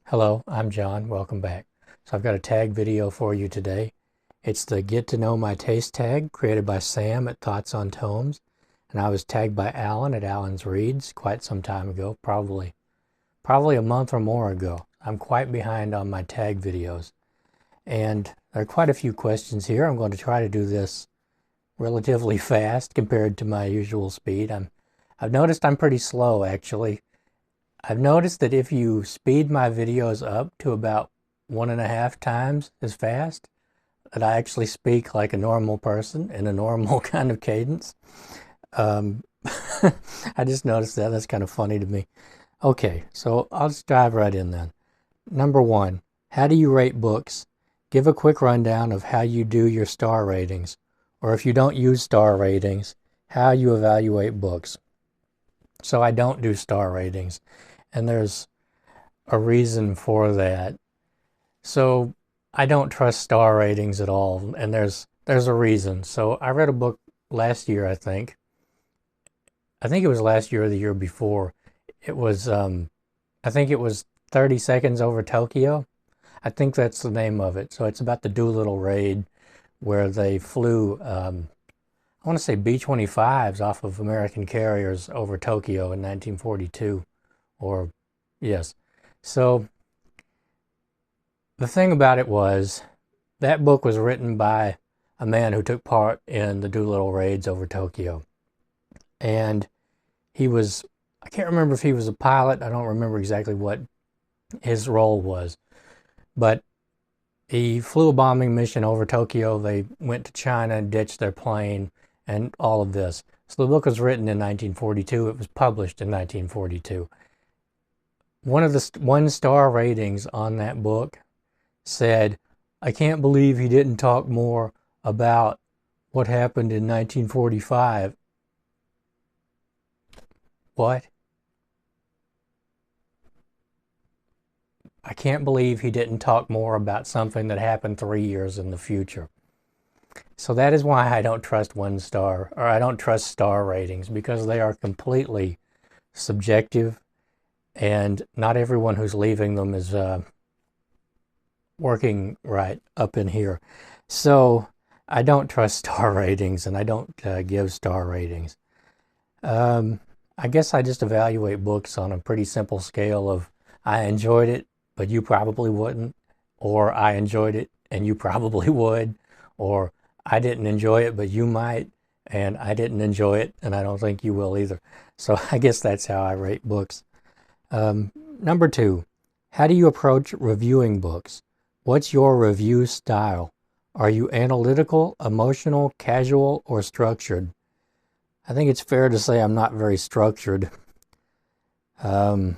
Hello, I'm John. Welcome back. So I've got a tag video for you today. It's the Get to Know My Taste tag created by Sam at Thoughts on Tomes. And I was tagged by Alan at Alan's Reads quite some time ago, probably a month or more ago. I'm quite behind on my tag videos. And there are quite a few questions here. I'm going to try to do this relatively fast compared to my usual speed. I've noticed I'm pretty slow actually. I've noticed that if you speed my videos up to about 1.5 times as fast, that I actually speak like a normal person in a normal kind of cadence. I just noticed that. That's kind of funny to me. Okay, so I'll just dive right in then. Number one, how do you rate books? Give a quick rundown of how you do your star ratings, or if you don't use star ratings, how you evaluate books. So I don't do star ratings, and there's a reason for that. So I don't trust star ratings at all, and there's a reason. So I read a book last year, I think. I think it was last year or the year before. It was, I think it was 30 Seconds Over Tokyo. I think that's the name of it. So it's about the Doolittle raid where they flew, I want to say B-25s off of American carriers over Tokyo in 1942. Or, yes. So the thing about it was that book was written by a man who took part in the Doolittle raids over Tokyo. And he was, I can't remember if he was a pilot. I don't remember exactly what his role was. But he flew a bombing mission over Tokyo. They went to China and ditched their plane and all of this. So the book was written in 1942. It was published in 1942. One of the 1-star ratings on that book said, I can't believe he didn't talk more about what happened in 1945. What? I can't believe he didn't talk more about something that happened 3 years in the future. So that is why I don't trust 1-star, or I don't trust star ratings, because they are completely subjective, and not everyone who's leaving them is working right up in here. So I don't trust star ratings, and I don't give star ratings. I guess I just evaluate books on a pretty simple scale of I enjoyed it, but you probably wouldn't, or I enjoyed it and you probably would, or I didn't enjoy it, but you might, and I didn't enjoy it, and I don't think you will either. So I guess that's how I rate books. Number two, how do you approach reviewing books? What's your review style? Are you analytical, emotional, casual, or structured? I think it's fair to say I'm not very structured. I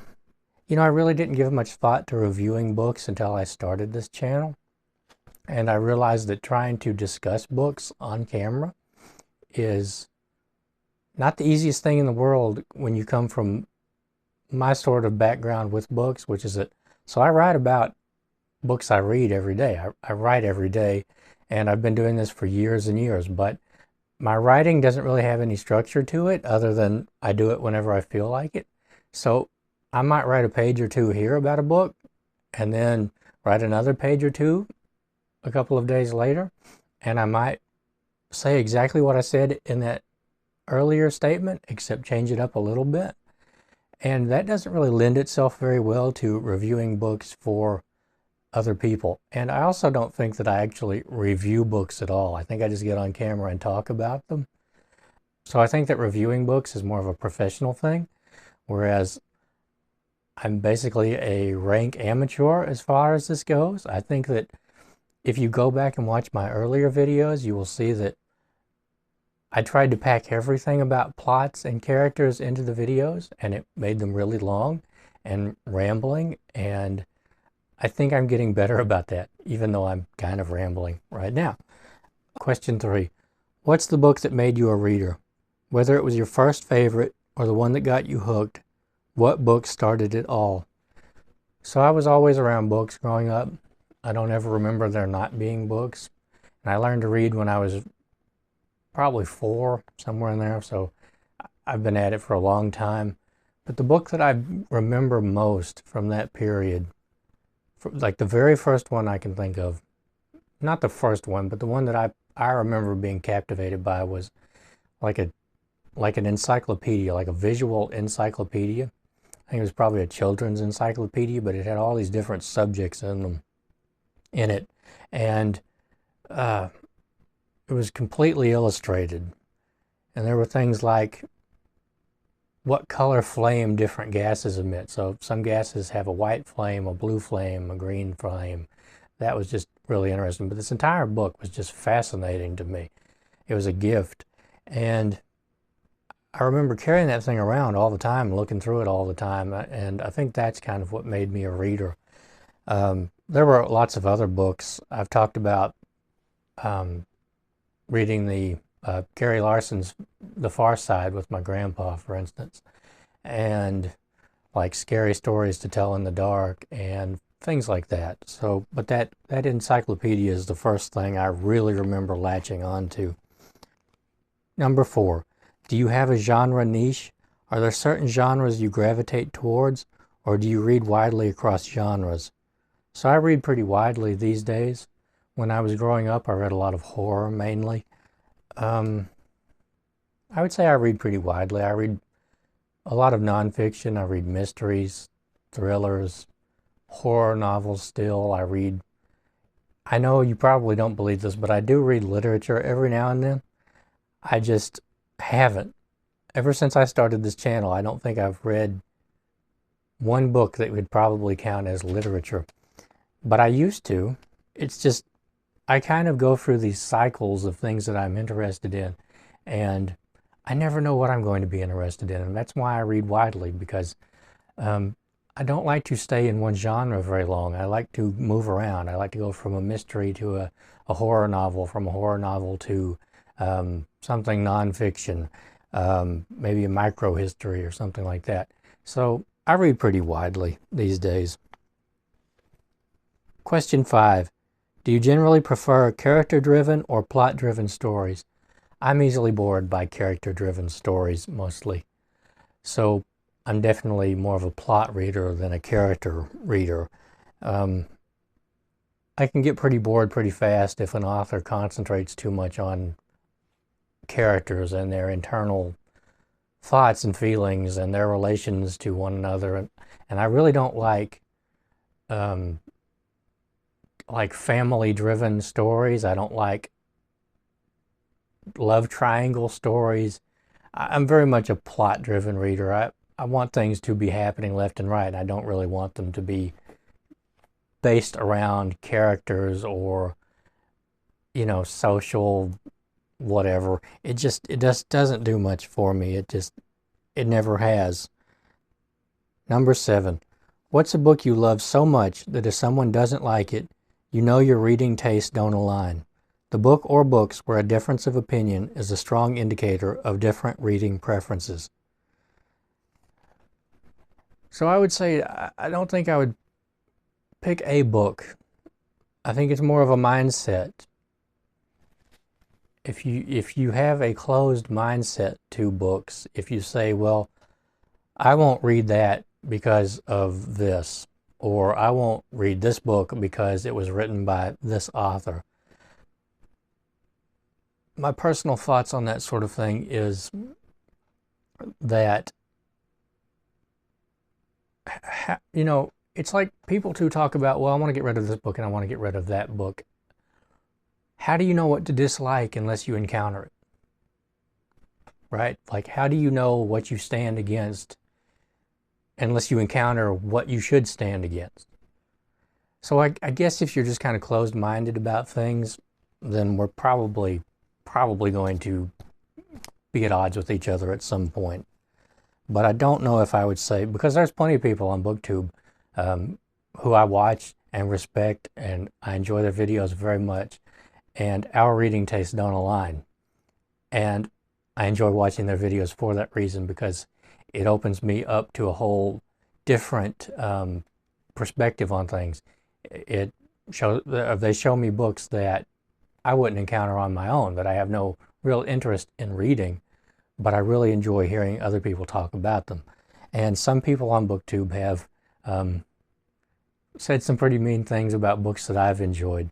really didn't give much thought to reviewing books until I started this channel. And I realized that trying to discuss books on camera is not the easiest thing in the world when you come from my sort of background with books, which is that, so I write about books I read every day. I write every day, and I've been doing this for years and years, but my writing doesn't really have any structure to it other than I do it whenever I feel like it. So I might write a page or two here about a book and then write another page or two a couple of days later, and I might say exactly what I said in that earlier statement, except change it up a little bit. And that doesn't really lend itself very well to reviewing books for other people. And I also don't think that I actually review books at all. I think I just get on camera and talk about them. So I think that reviewing books is more of a professional thing, whereas I'm basically a rank amateur as far as this goes. I think that if you go back and watch my earlier videos, you will see that I tried to pack everything about plots and characters into the videos, and it made them really long and rambling, and I think I'm getting better about that, even though I'm kind of rambling right now. Question 3. What's the book that made you a reader? Whether it was your first favorite or the one that got you hooked, what book started it all? So I was always around books growing up. I don't ever remember there not being books. And I learned to read when I was probably 4, somewhere in there. So I've been at it for a long time. But the book that I remember most from that period Like the very first one I can think of, not the first one, but the one that I remember being captivated by was like a like an encyclopedia, like a visual encyclopedia. I think it was probably a children's encyclopedia, but it had all these different subjects in it, and uh, it was completely illustrated. And there were things like what color flame different gases emit. So some gases have a white flame, a blue flame, a green flame. That was just really interesting. But this entire book was just fascinating to me. It was a gift. And I remember carrying that thing around all the time, looking through it all the time. And I think that's kind of what made me a reader. There were lots of other books. I've talked about reading the Gary Larson's The Far Side with my grandpa, for instance, and like scary stories to tell in the dark and things like that. So, but that encyclopedia is the first thing I really remember latching on to. Number 4, do you have a genre niche? Are there certain genres you gravitate towards, or do you read widely across genres? So I read pretty widely these days. When I was growing up, I read a lot of horror mainly. I would say I read pretty widely. I read a lot of nonfiction. I read mysteries, thrillers, horror novels still. I know you probably don't believe this, but I do read literature every now and then. I just haven't. Ever since I started this channel, I don't think I've read one book that would probably count as literature. But I used to. It's just, I kind of go through these cycles of things that I'm interested in, and I never know what I'm going to be interested in. And that's why I read widely, because I don't like to stay in one genre very long. I like to move around. I like to go from a mystery to a horror novel, from a horror novel to something nonfiction, maybe a micro history or something like that. So I read pretty widely these days. Question 5. Do you generally prefer character-driven or plot-driven stories? I'm easily bored by character-driven stories mostly. So I'm definitely more of a plot reader than a character reader. I can get pretty bored pretty fast if an author concentrates too much on characters and their internal thoughts and feelings and their relations to one another. And I really don't like family-driven stories. I don't like love triangle stories. I'm very much a plot-driven reader. I want things to be happening left and right. I don't really want them to be based around characters or, social whatever. It just doesn't do much for me. It never has. Number 7. What's a book you love so much that if someone doesn't like it, you know your reading tastes don't align? The book or books where a difference of opinion is a strong indicator of different reading preferences. So I would say I don't think I would pick a book. I think it's more of a mindset. If you have a closed mindset to books, if you say, well, I won't read that because of this, or I won't read this book because it was written by this author. My personal thoughts on that sort of thing is that, it's like people who talk about, well, I want to get rid of this book and I want to get rid of that book. How do you know what to dislike unless you encounter it? Right? Like, how do you know what you stand against unless you encounter what you should stand against? So I guess if you're just kind of closed-minded about things, then we're probably going to be at odds with each other at some point. But I don't know if I would say, because there's plenty of people on BookTube who I watch and respect, and I enjoy their videos very much, and our reading tastes don't align. And I enjoy watching their videos for that reason, because it opens me up to a whole different perspective on things. They show me books that I wouldn't encounter on my own, that I have no real interest in reading, but I really enjoy hearing other people talk about them. And some people on BookTube have said some pretty mean things about books that I've enjoyed,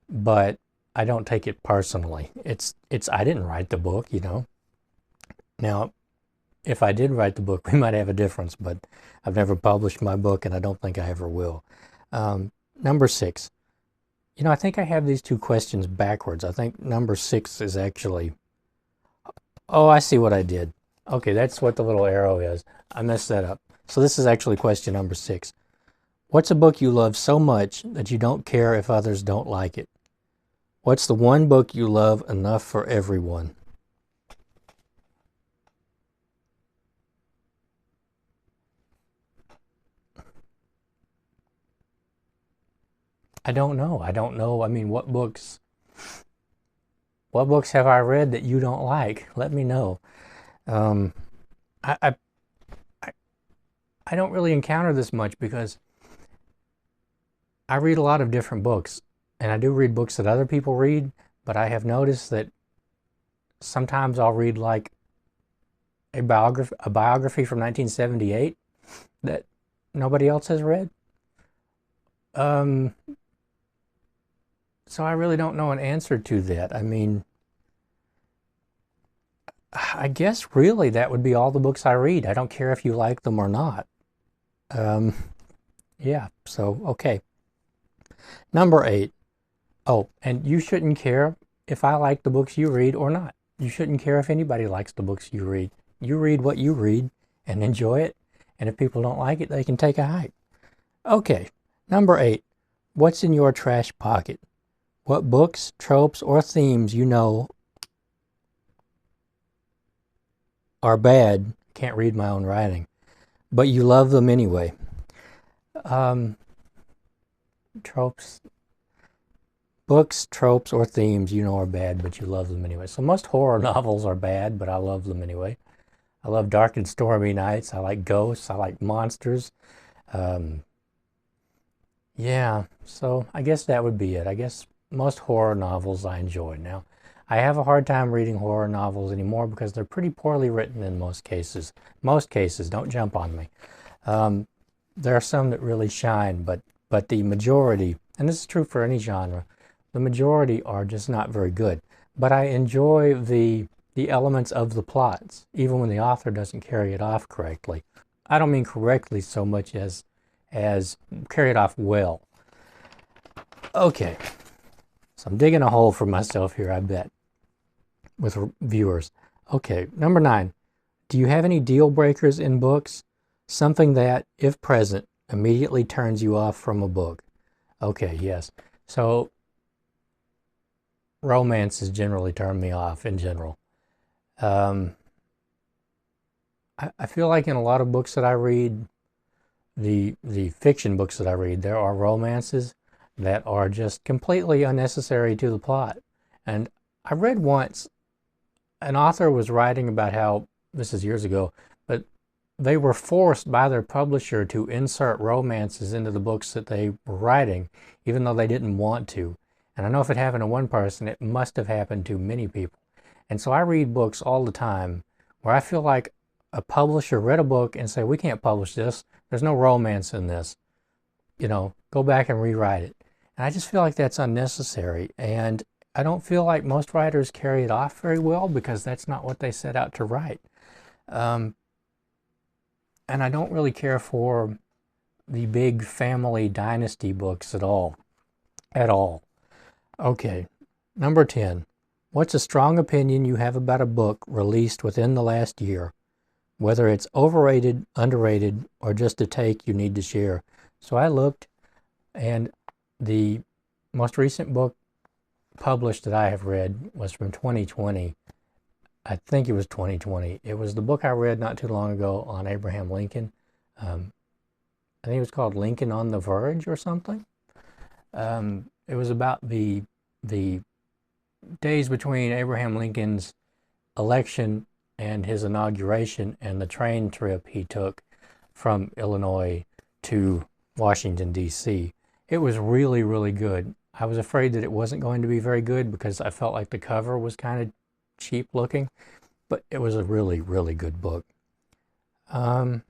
but I don't take it personally. I didn't write the book, you know. Now, if I did write the book, we might have a difference, but I've never published my book, and I don't think I ever will. Number 6. You know, I think I have these two questions backwards. I think number 6 is actually... Oh, I see what I did. Okay, that's what the little arrow is. I messed that up. So this is actually question number 6. What's a book you love so much that you don't care if others don't like it? What's the one book you love enough for everyone? I don't know. I don't know. I mean, what books have I read that you don't like? Let me know. I, I, I don't really encounter this much because I read a lot of different books, and I do read books that other people read, but I have noticed that sometimes I'll read like a biography from 1978 that nobody else has read. So I really don't know an answer to that. I mean, I guess really that would be all the books I read. I don't care if you like them or not. Yeah, so okay. Number 8. Oh, and you shouldn't care if I like the books you read or not. You shouldn't care if anybody likes the books you read. You read what you read and enjoy it. And if people don't like it, they can take a hike. Okay, number 8. What's in your trash pocket? What books, tropes, or themes you know are bad, can't read my own writing, but you love them anyway? Tropes, books, tropes, or themes you know are bad, but you love them anyway. So most horror novels are bad, but I love them anyway. I love dark and stormy nights. I like ghosts. I like monsters. Yeah, so I guess that would be it. I guess most horror novels I enjoy. Now, I have a hard time reading horror novels anymore because they're pretty poorly written in most cases. Most cases, don't jump on me. There are some that really shine, but the majority, and this is true for any genre, the majority are just not very good. But I enjoy the elements of the plots, even when the author doesn't carry it off correctly. I don't mean correctly so much as carry it off well. Okay, so I'm digging a hole for myself here, I bet, with viewers. Okay, number 9. Do you have any deal breakers in books? Something that, if present, immediately turns you off from a book. Okay, yes. So, romances generally turn me off in general. I feel like in a lot of books that I read, the fiction books that I read, there are romances that are just completely unnecessary to the plot. And I read once, an author was writing about how, this is years ago, but they were forced by their publisher to insert romances into the books that they were writing, even though they didn't want to. And I know if it happened to one person, it must have happened to many people. And so I read books all the time where I feel like a publisher read a book and said, we can't publish this. There's no romance in this. You know, go back and rewrite it. And I just feel like that's unnecessary. And I don't feel like most writers carry it off very well because that's not what they set out to write. And I don't really care for the big family dynasty books at all. At all. Okay, number 10. What's a strong opinion you have about a book released within the last year? Whether it's overrated, underrated, or just a take you need to share. So I looked, and the most recent book published that I have read was from 2020. I think it was 2020. It was the book I read not too long ago on Abraham Lincoln. I think it was called Lincoln on the Verge or something. It was about the days between Abraham Lincoln's election and his inauguration and the train trip he took from Illinois to Washington, D.C. It was really, really good. I was afraid that it wasn't going to be very good because I felt like the cover was kind of cheap looking, but it was a really, really good book. Number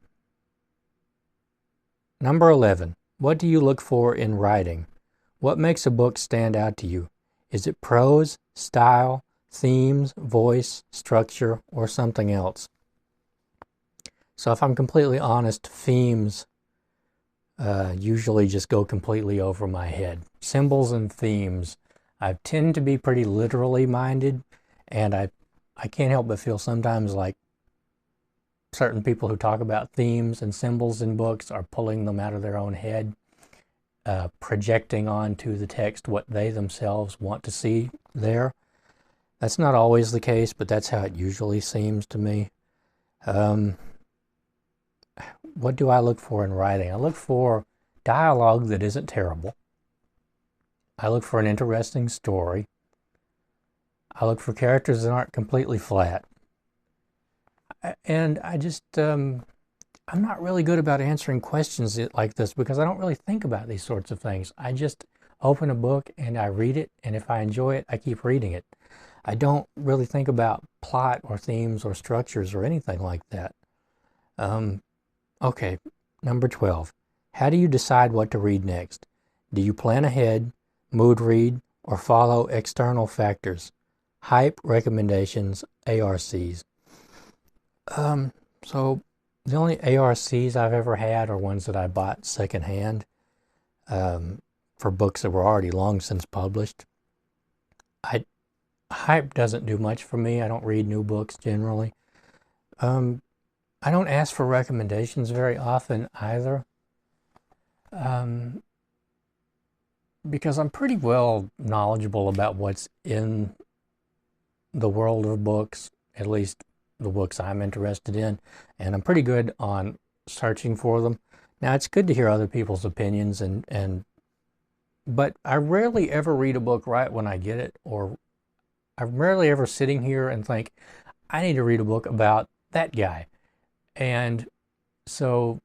11. What do you look for in writing? What makes a book stand out to you? Is it prose, style, themes, voice, structure, or something else? So if I'm completely honest, themes usually just go completely over my head. Symbols and themes. I tend to be pretty literally minded, and I can't help but feel sometimes like certain people who talk about themes and symbols in books are pulling them out of their own head, projecting onto the text what they themselves want to see there. That's not always the case, but that's how it usually seems to me. What do I look for in writing? I look for dialogue that isn't terrible. I look for an interesting story. I look for characters that aren't completely flat. And I just, I'm not really good about answering questions like this because I don't really think about these sorts of things. I just open a book and I read it, and if I enjoy it, I keep reading it. I don't really think about plot or themes or structures or anything like that. Okay, number 12. How do you decide what to read next? Do you plan ahead, mood read, or follow external factors? Hype, recommendations, ARCs. So the only ARCs I've ever had are ones that I bought secondhand for books that were already long since published. Hype doesn't do much for me. I don't read new books generally. I don't ask for recommendations very often either, because I'm pretty well knowledgeable about what's in the world of books, at least the books I'm interested in, and I'm pretty good on searching for them. Now, it's good to hear other people's opinions, but I rarely ever read a book right when I get it, or I'm rarely ever sitting here and think, I need to read a book about that guy. And so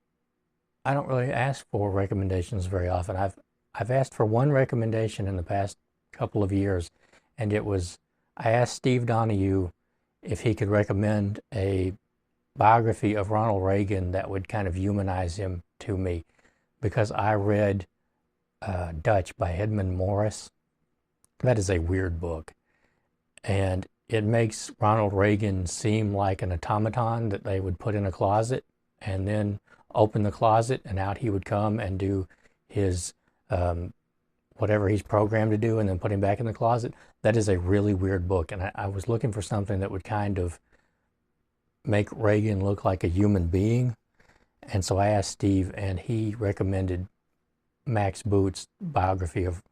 I don't really ask for recommendations very often. I've asked for one recommendation in the past couple of years, and it was, I asked Steve Donahue if he could recommend a biography of Ronald Reagan that would kind of humanize him to me, because I read Dutch by Edmund Morris. That is a weird book, and it makes Ronald Reagan seem like an automaton that they would put in a closet and then open the closet and out he would come and do his whatever he's programmed to do and then put him back in the closet. That is a really weird book, and I was looking for something that would kind of make Reagan look like a human being. And so I asked Steve, and he recommended Max Boot's biography of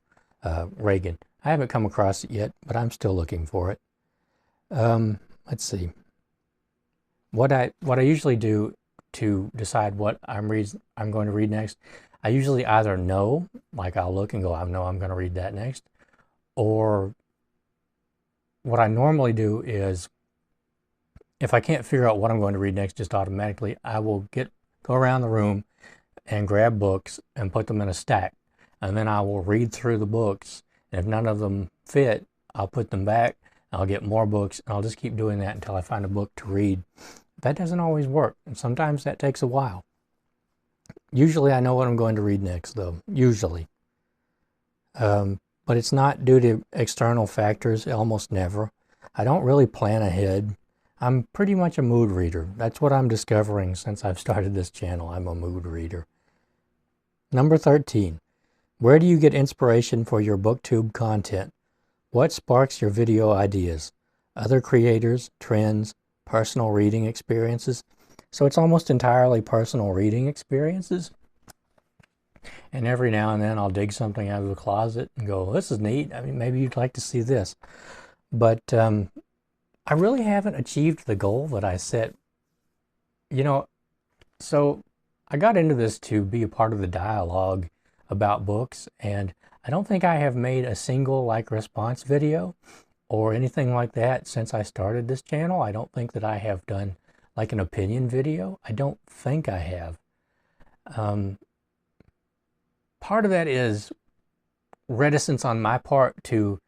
Reagan. I haven't come across it yet, but I'm still looking for it. Let's see. What I usually do to decide what I'm going to read next, I usually either know, like I'll look and go, I know I'm going to read that next, or what I normally do is, if I can't figure out what I'm going to read next just automatically, I will go around the room and grab books and put them in a stack, and then I will read through the books, and if none of them fit, I'll put them back. I'll get more books, and I'll just keep doing that until I find a book to read. That doesn't always work, and sometimes that takes a while. Usually I know what I'm going to read next, though, usually. But it's not due to external factors, almost never. I don't really plan ahead. I'm pretty much a mood reader. That's what I'm discovering since I've started this channel. I'm a mood reader. Number 13. Where do you get inspiration for your BookTube content? What sparks your video ideas? Other creators, trends, personal reading experiences? So it's almost entirely personal reading experiences. And every now and then I'll dig something out of the closet and go, this is neat. I mean, maybe you'd like to see this. But I really haven't achieved the goal that I set. So I got into this to be a part of the dialogue about books, and I don't think I have made a single like response video or anything like that since I started this channel. I don't think that I have done like an opinion video. I don't think I have. Part of that is reticence on my part to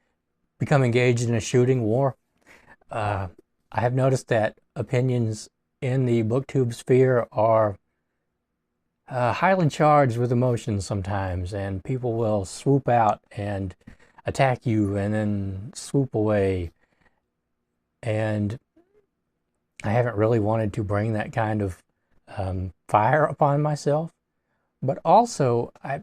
become engaged in a shooting war. I have noticed that opinions in the BookTube sphere are highly charged with emotions sometimes, and people will swoop out and attack you and then swoop away. And I haven't really wanted to bring that kind of fire upon myself. But also, I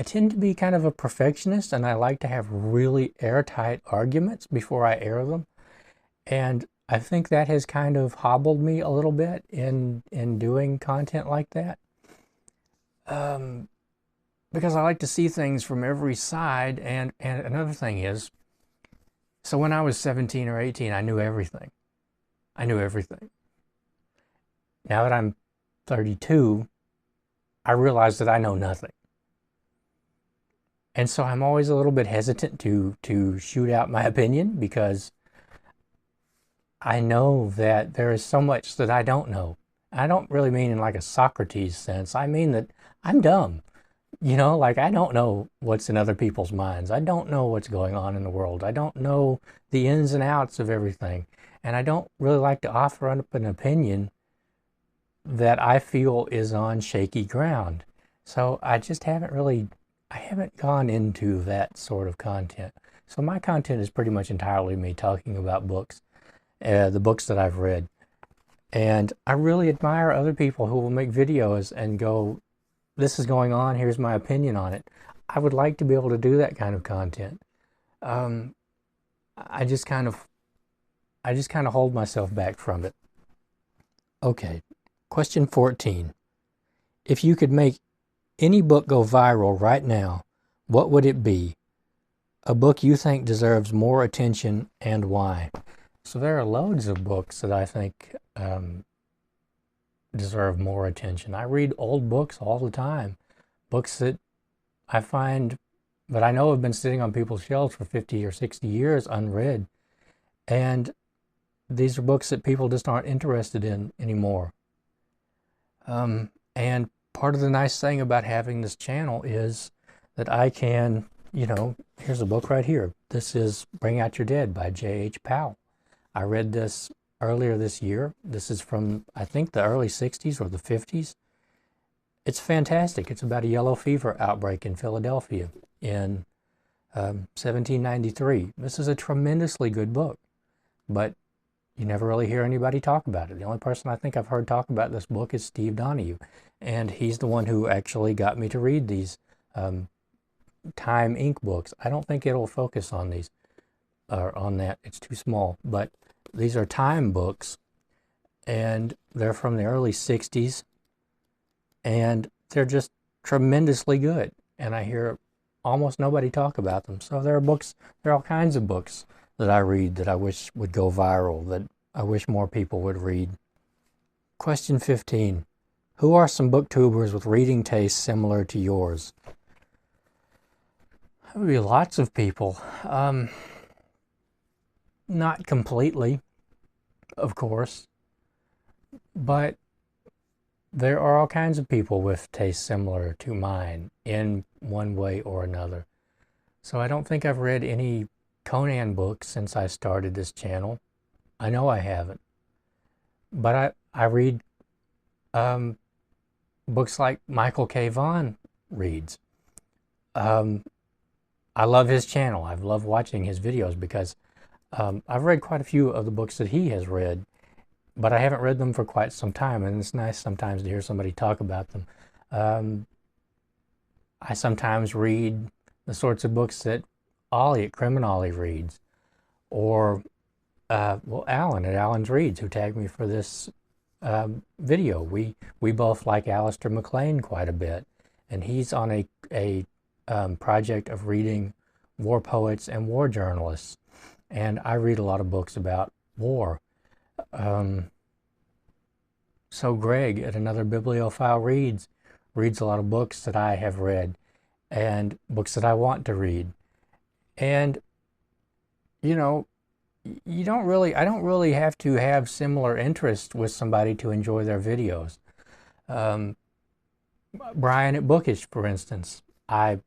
tend to be kind of a perfectionist, and I like to have really airtight arguments before I air them. And I think that has kind of hobbled me a little bit in doing content like that. Um, because I like to see things from every side. And another thing is, so when I was 17 or 18, I knew everything. I knew everything. Now that I'm 32, I realize that I know nothing. And so I'm always a little bit hesitant to shoot out my opinion, because I know that there is so much that I don't know. I don't really mean in like a Socrates sense. I mean that I'm dumb. Like I don't know what's in other people's minds. I don't know what's going on in the world. I don't know the ins and outs of everything. And I don't really like to offer up an opinion that I feel is on shaky ground. So I just I haven't gone into that sort of content. So my content is pretty much entirely me talking about books, the books that I've read. And I really admire other people who will make videos and go, this is going on, here's my opinion on it. I would like to be able to do that kind of content. Um, I just kind of hold myself back from it. Okay, question 14. If you could make any book go viral right now, what would it be? A book you think deserves more attention, and why? So there are loads of books that I think deserve more attention. I read old books all the time, books that I find that I know have been sitting on people's shelves for 50 or 60 years unread. And these are books that people just aren't interested in anymore. And part of the nice thing about having this channel is that I can, here's a book right here. This is Bring Out Your Dead by J.H. Powell. I read this earlier this year. This is from, I think, the early 60s or the 50s. It's fantastic. It's about a yellow fever outbreak in Philadelphia in 1793. This is a tremendously good book, but you never really hear anybody talk about it. The only person I think I've heard talk about this book is Steve Donahue, and he's the one who actually got me to read these Time Inc. books. I don't think it'll focus on these, or on that. It's too small, but these are Time books, and they're from the early 60s, and they're just tremendously good, and I hear almost nobody talk about them. So there are all kinds of books that I read that I wish would go viral, that I wish more people would read. Question 15. Who are some booktubers with reading tastes similar to yours? There would be lots of people. Not completely, of course, but there are all kinds of people with tastes similar to mine in one way or another. So I don't think I've read any Conan books since I started this channel. I know I haven't. But I read books like Michael K. Vaughan reads. I love his channel. I've loved watching his videos because I've read quite a few of the books that he has read, but I haven't read them for quite some time, and it's nice sometimes to hear somebody talk about them. I sometimes read the sorts of books that Ollie at Criminally reads, or Alan at Alan's Reads, who tagged me for this video. We both like Alistair MacLean quite a bit, and he's on a project of reading war poets and war journalists, and I read a lot of books about war. So Greg at Another Bibliophile reads a lot of books that I have read and books that I want to read. And I don't really have to have similar interests with somebody to enjoy their videos. Brian at Bookish, for instance, I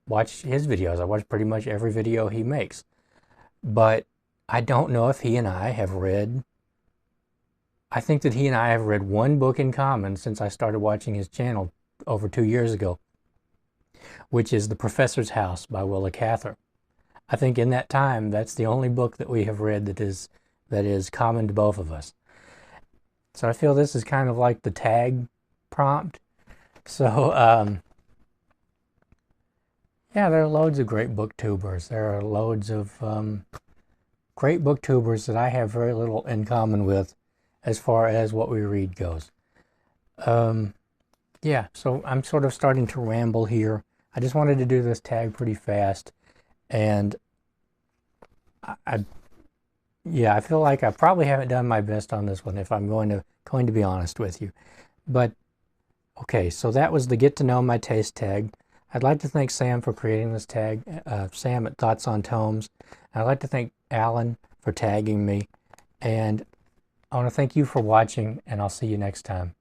watch his videos. I watch pretty much every video he makes. But I don't know if he and I have read I think that he and I have read one book in common since I started watching his channel over 2 years ago, which is The Professor's House by Willa Cather. I think in that time, that's the only book that we have read that is common to both of us. So I feel this is kind of like the tag prompt. So yeah, there are loads of great booktubers. There are loads of great booktubers that I have very little in common with as far as what we read goes. Yeah, so I'm sort of starting to ramble here. I just wanted to do this tag pretty fast, and yeah, I feel like I probably haven't done my best on this one if I'm going to be honest with you. But okay, so that was the Get to Know My Taste tag. I'd like to thank Sam for creating this tag, Sam at Thoughts on Tomes. And I'd like to thank Alan for tagging me. And I want to thank you for watching, and I'll see you next time.